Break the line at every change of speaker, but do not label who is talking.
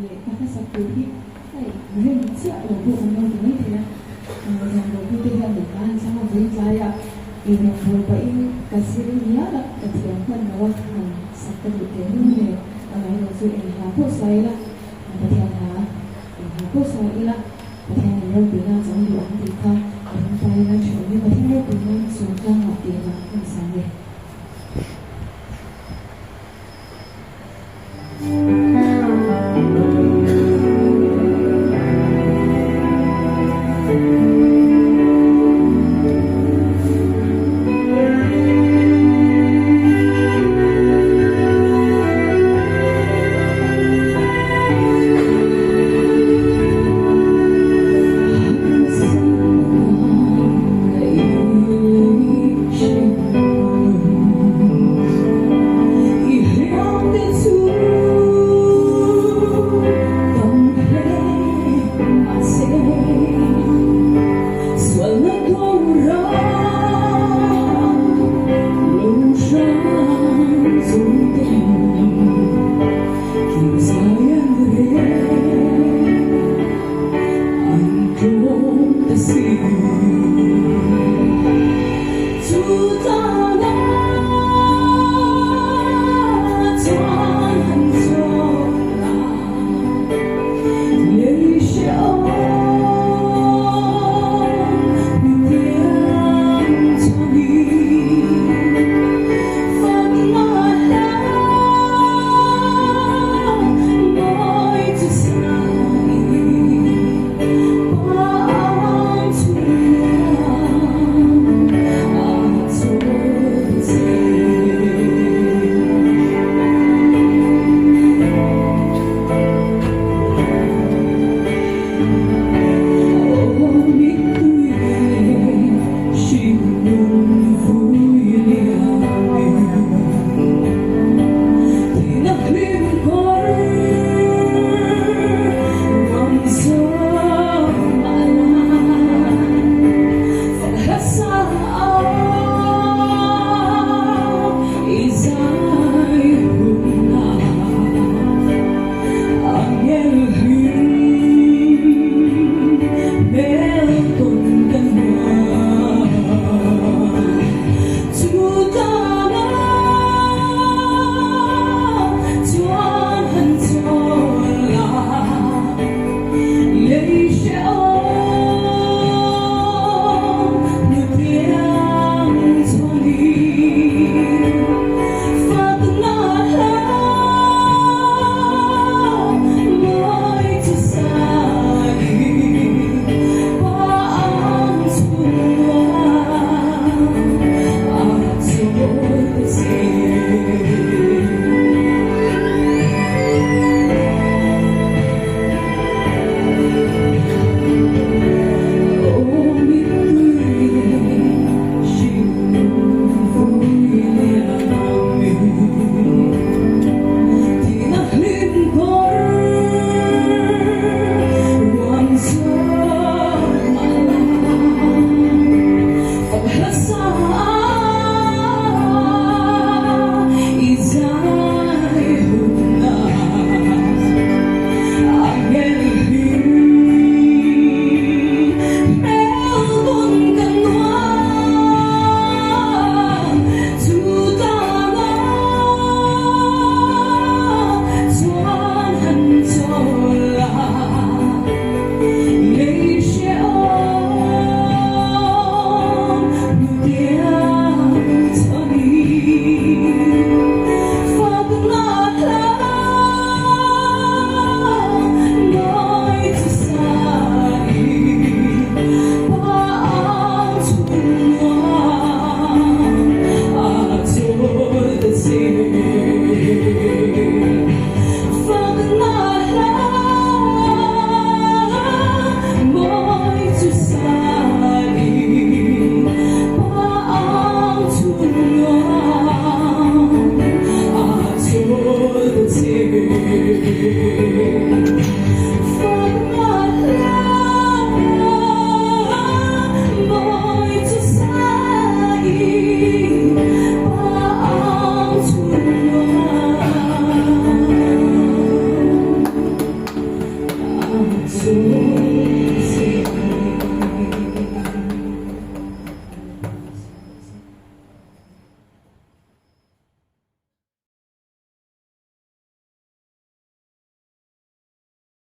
lệ các sắc cụ thì phải riêng chia ở bộ phận đâu thì thế nào rằng đầu tư tiền được ban sang một bên trái ạ thì mình vừa vậy cái sự nhớ là cái chuyện phần nó hàng sắc cái điều kiện như này này là sự ảnh hưởng của sai là cái theo là ảnh hưởng của sai là cái theo là đâu bị nào trong điều ăn thì không phải là chủ yếu cái theo là bị nào xuống trong học tiền là không sao vậy